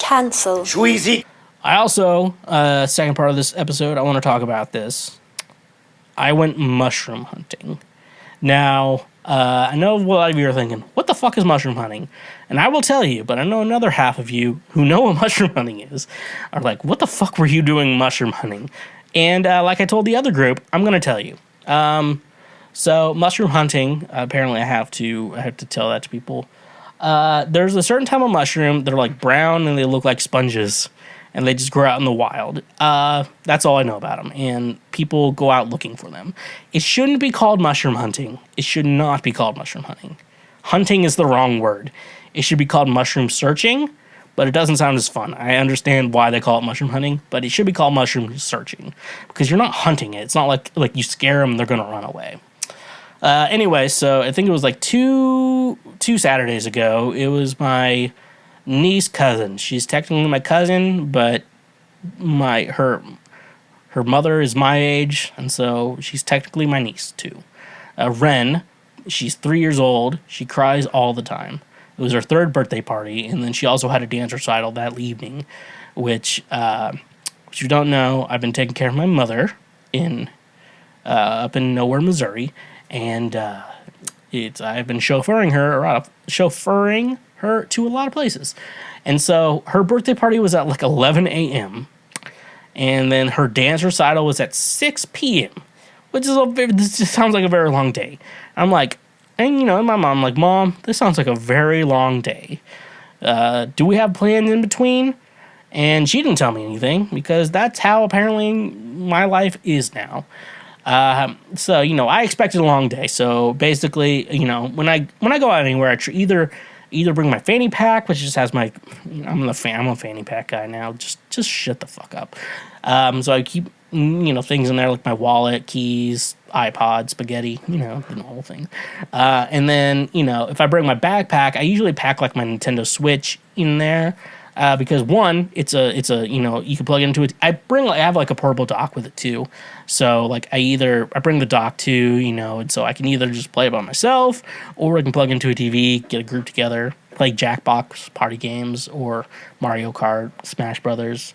Cancelled. Schweezy. I also, second part of this episode, I want to talk about this. I went mushroom hunting. Now, I know a lot of you are thinking, what the fuck is mushroom hunting? And I will tell you, but I know another half of you who know what mushroom hunting is are like, what the fuck were you doing mushroom hunting? And like I told the other group, I'm going to tell you. So mushroom hunting, apparently I have to tell that to people. There's a certain type of mushroom. They're like brown and they look like sponges. And they just grow out in the wild. That's all I know about them. And people go out looking for them. It shouldn't be called mushroom hunting. It should not be called mushroom hunting. Hunting is the wrong word. It should be called mushroom searching, but it doesn't sound as fun. I understand why they call it mushroom hunting, but it should be called mushroom searching because you're not hunting it. It's not like you scare them, they're going to run away. Anyway, so I think it was like two Saturdays ago. It was my niece cousin. She's technically my cousin, but her mother is my age, and so she's technically my niece too. Ren, she's 3 years old. She cries all the time. It was her third birthday party, and then she also had a dance recital that evening, which you don't know, I've been taking care of my mother up in nowhere, Missouri, and I've been chauffeuring her to a lot of places. And so her birthday party was at like 11 a.m. And then her dance recital was at 6 p.m., which is this just sounds like a very long day. I'm like, and my mom, I'm like, Mom, this sounds like a very long day. Do we have plans in between? And she didn't tell me anything because that's how apparently my life is now. So, I expected a long day. So basically, when I go out anywhere, I either bring my fanny pack, which just has my, I'm a fanny pack guy now. Just shut the fuck up. So I keep, things in there like my wallet, keys, iPod, spaghetti, the normal thing. And then, if I bring my backpack, I usually pack like my Nintendo Switch in there. Because one, it's a you can plug it into it. I have like a portable dock with it too. So like I bring the dock too, and so I can either just play it by myself or I can plug into a TV, get a group together, play Jackbox party games or Mario Kart, Smash Brothers.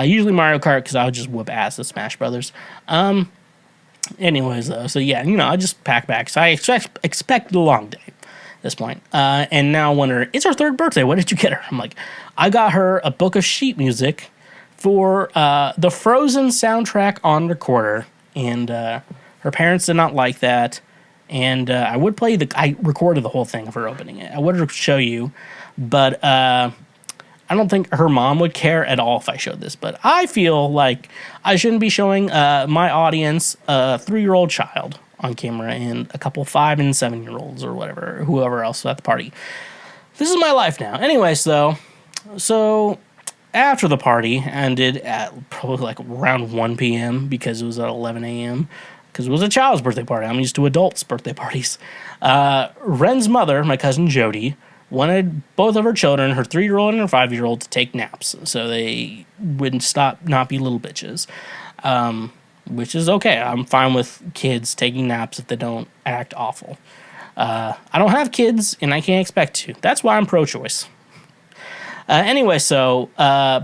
Usually Mario Kart because I would just whoop ass at Smash Brothers. Anyways though, so yeah, I just pack back. So I expect a long day. This point. And now I wonder, it's her third birthday. What did you get her? I'm like, I got her a book of sheet music for the Frozen soundtrack on recorder. And her parents did not like that. And I recorded the whole thing of her opening it. I would show you, but I don't think her mom would care at all if I showed this. But I feel like I shouldn't be showing my audience a 3-year-old child on camera and a couple 5 and 7-year-olds or whoever else at the party. This is my life now. Anyways, though, so after the party ended at probably like around 1 p.m. because it was at 11 a.m. because it was a child's birthday party. I'm used to adults' birthday parties. Ren's mother, my cousin Jody, wanted both of her children, her 3-year-old and her 5-year-old, to take naps so they wouldn't not be little bitches. Which is okay. I'm fine with kids taking naps if they don't act awful. I don't have kids, and I can't expect to. That's why I'm pro-choice. Anyway, so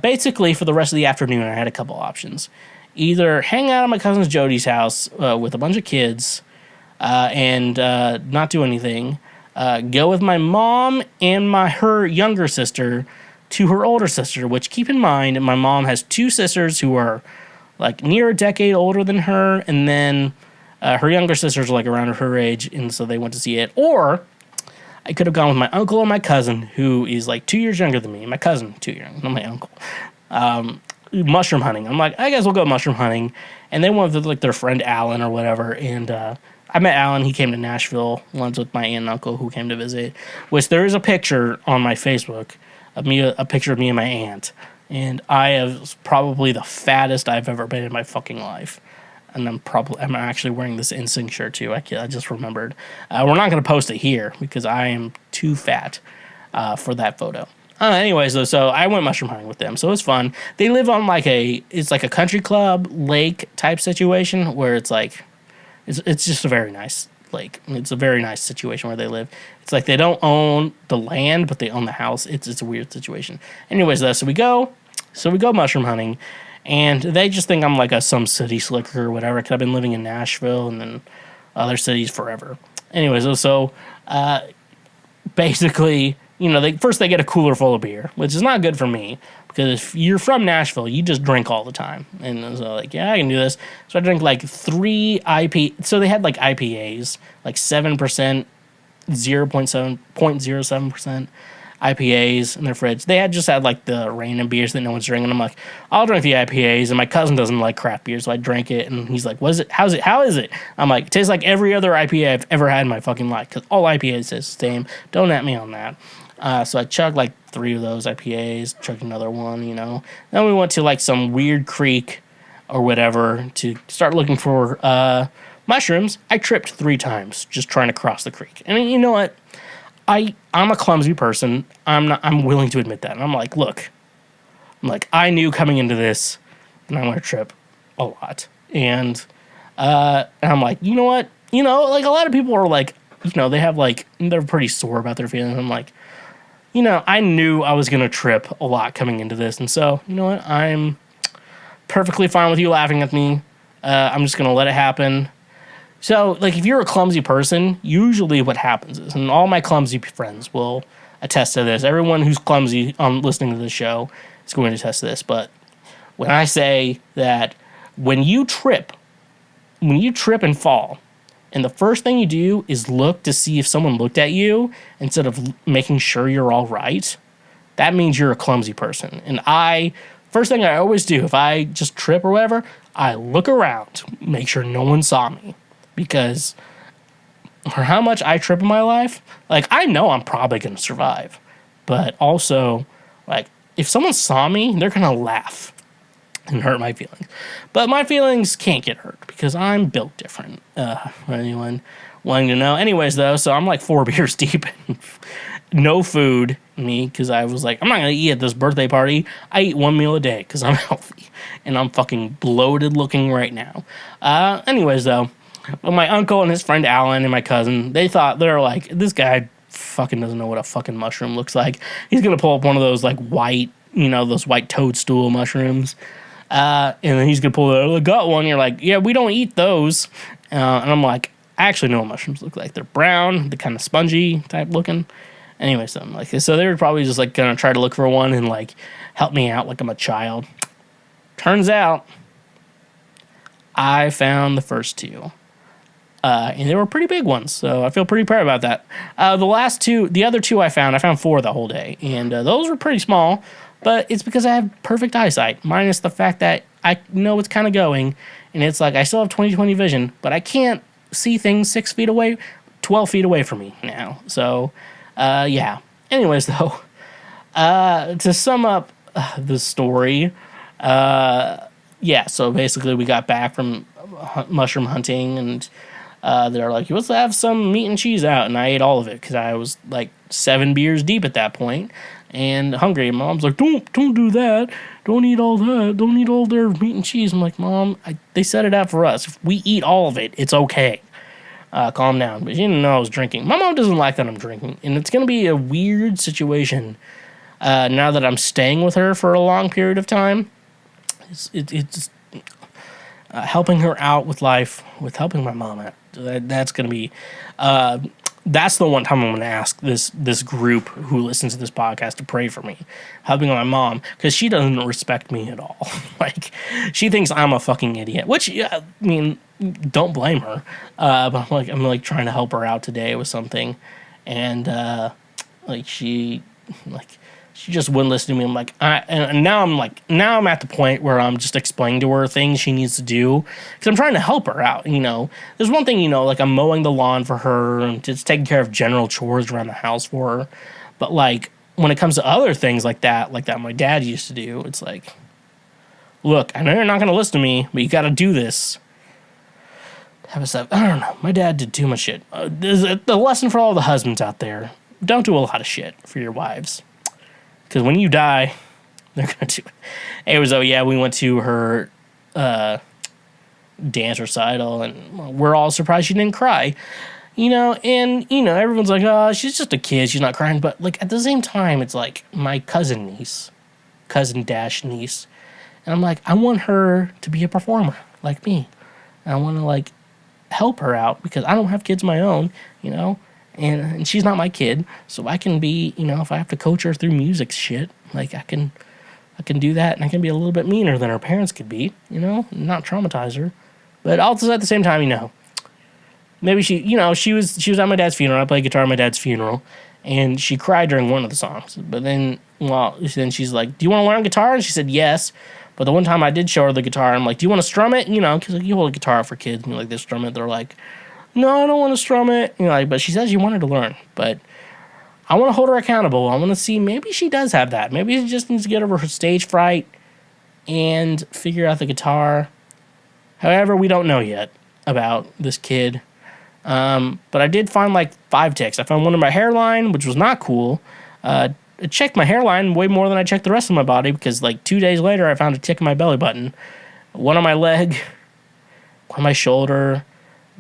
basically for the rest of the afternoon, I had a couple options. Either hang out at my cousin Jody's house with a bunch of kids and not do anything. Go with my mom and her younger sister to her older sister, which keep in mind, my mom has 2 sisters who are like near a decade older than her, and then her younger sisters are like around her age, and so they went to see it. Or I could have gone with my uncle and my cousin, who is like 2 years younger than me. My cousin, 2 years younger, not my uncle. Mushroom hunting. I'm like, I guess we'll go mushroom hunting. And they went with like their friend Alan or whatever, and I met Alan. He came to Nashville once with my aunt and uncle who came to visit, which there is a picture on my Facebook of me, a picture of me and my aunt. And I have probably the fattest I've ever been in my fucking life. And I'm actually wearing this NSYNC shirt too. I just remembered. We're not going to post it here because I am too fat for that photo. Anyways, though, so I went mushroom hunting with them. So it was fun. They live on it's like a country club lake type situation where it's like, it's just a very nice lake. It's a very nice situation where they live. It's like they don't own the land, but they own the house. It's a weird situation. Anyways, though, so we go mushroom hunting, and they just think I'm like some city slicker or whatever, because I've been living in Nashville and then other cities forever. Anyways, so basically, first they get a cooler full of beer, which is not good for me, because if you're from Nashville, you just drink all the time. And so like, yeah, I can do this. So I drink like 3 So they had like IPAs, like 7%, 0.07% IPAs in their fridge. They just had like the random beers that no one's drinking. I'm like, I'll drink the IPAs, and my cousin doesn't like craft beer, so I drank it, and he's like, "What is it? How is it?" I'm like, "It tastes like every other IPA I've ever had in my fucking life, because all IPAs taste the same. Don't at me on that." So I chugged like 3 of those IPAs, chugged another one, Then we went to like some weird creek or whatever to start looking for mushrooms. I tripped 3 times just trying to cross the creek, and you know what? I'm a clumsy person. I'm willing to admit that. And I'm like, look, I knew coming into this that I'm gonna trip a lot. And I'm like, you know what? Like a lot of people are like, they have like, they're pretty sore about their feelings. I'm like, I knew I was gonna trip a lot coming into this. And so, you know what? I'm perfectly fine with you laughing at me. I'm just gonna let it happen. So, like, if you're a clumsy person, usually what happens is, and all my clumsy friends will attest to this, everyone who's clumsy on listening to this show is going to attest to this, but when I say that when you trip and fall, and the first thing you do is look to see if someone looked at you instead of making sure you're all right, that means you're a clumsy person. And first thing I always do, if I just trip or whatever, I look around, make sure no one saw me. Because for how much I trip in my life, like, I know I'm probably going to survive. But also, like, if someone saw me, they're going to laugh and hurt my feelings. But my feelings can't get hurt because I'm built different. For anyone wanting to know. Anyways, though, so I'm like 4 beers deep. No food, because I was like, I'm not going to eat at this birthday party. I eat 1 meal a day because I'm healthy. And I'm fucking bloated looking right now. Anyways, though. Well, my uncle and his friend Alan and my cousin, they're like, this guy fucking doesn't know what a fucking mushroom looks like. He's going to pull up one of those like white, those white toadstool mushrooms. And then he's going to pull I got one. You're like, yeah, we don't eat those. And I'm like, I actually know what mushrooms look like. They're brown, they're kind of spongy type looking. Anyway, something like this. So they were probably just like going to try to look for one and like help me out like I'm a child. Turns out I found the first 2. And they were pretty big ones, so I feel pretty proud about that. The other 2 I found 4 the whole day, and those were pretty small, but it's because I have perfect eyesight, minus the fact that I know it's kind of going, and it's like I still have 20/20 vision, but I can't see things 6 feet away, 12 feet away from me now. So, yeah. Anyways, though, to sum up the story, yeah, so basically we got back from mushroom hunting, and they're like, let's have some meat and cheese out, and I ate all of it because I was like 7 beers deep at that point and hungry. And Mom's like, don't do that, don't eat all that, don't eat all their meat and cheese. I'm like, Mom, they set it out for us. If we eat all of it, it's okay. Calm down. But she didn't know I was drinking. My mom doesn't like that I'm drinking, and it's gonna be a weird situation now that I'm staying with her for a long period of time. It's helping her out with life, with helping my mom out. That's going to be, that's the one time I'm going to ask this group who listens to this podcast to pray for me, helping my mom, because she doesn't respect me at all. Like, she thinks I'm a fucking idiot, which, I mean, don't blame her. But I'm like trying to help her out today with something, and she just wouldn't listen to me. I'm like, now I'm at the point where I'm just explaining to her things she needs to do because I'm trying to help her out. There's one thing, like I'm mowing the lawn for her and just taking care of general chores around the house for her. But like when it comes to other things like that my dad used to do, it's like, look, I know you're not going to listen to me, but you got to do this. I don't know. My dad did too much shit. The lesson for all the husbands out there: don't do a lot of shit for your wives. Because when you die, they're going to do it. Anyways, we went to her dance recital, and we're all surprised she didn't cry. And everyone's like, oh, she's just a kid, she's not crying. But like at the same time, it's like my cousin dash niece. And I'm like, I want her to be a performer like me. And I want to like help her out because I don't have kids of my own, and she's not my kid. So I can be, if I have to coach her through music shit, like I can do that, and I can be a little bit meaner than her parents could be, not traumatize her. But also at the same time, maybe she was at my dad's funeral. I played guitar at my dad's funeral, and she cried during one of the songs. But then she's like, "Do you want to learn guitar?" And she said yes. But the one time I did show her the guitar, I'm like, "Do you want to strum it?" Because like, you hold a guitar for kids, and they strum it. They're like, "No, I don't want to strum it." But she says she wanted to learn. But I want to hold her accountable. I want to see maybe she does have that. Maybe she just needs to get over her stage fright and figure out the guitar. However, we don't know yet about this kid. But I did find like 5 ticks. I found one in my hairline, which was not cool. I checked my hairline way more than I checked the rest of my body because like 2 days later I found a tick in my belly button. One on my leg, one on my shoulder.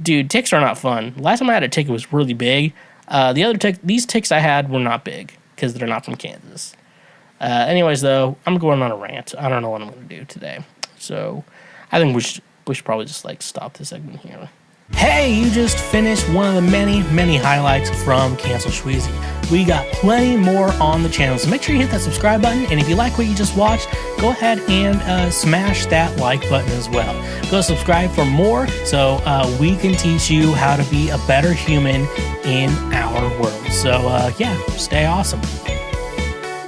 Dude, ticks are not fun. Last time I had a tick, it was really big. These ticks I had were not big because they're not from Kansas. Anyways, though, I'm going on a rant. I don't know what I'm going to do today. So I think we should probably just like stop this segment here. Hey, you just finished one of the many, many highlights from Cancel Schweezy. We got plenty more on the channel, so make sure you hit that subscribe button, and if you like what you just watched, go ahead and smash that like button as well. Go subscribe for more so we can teach you how to be a better human in our world. So, stay awesome.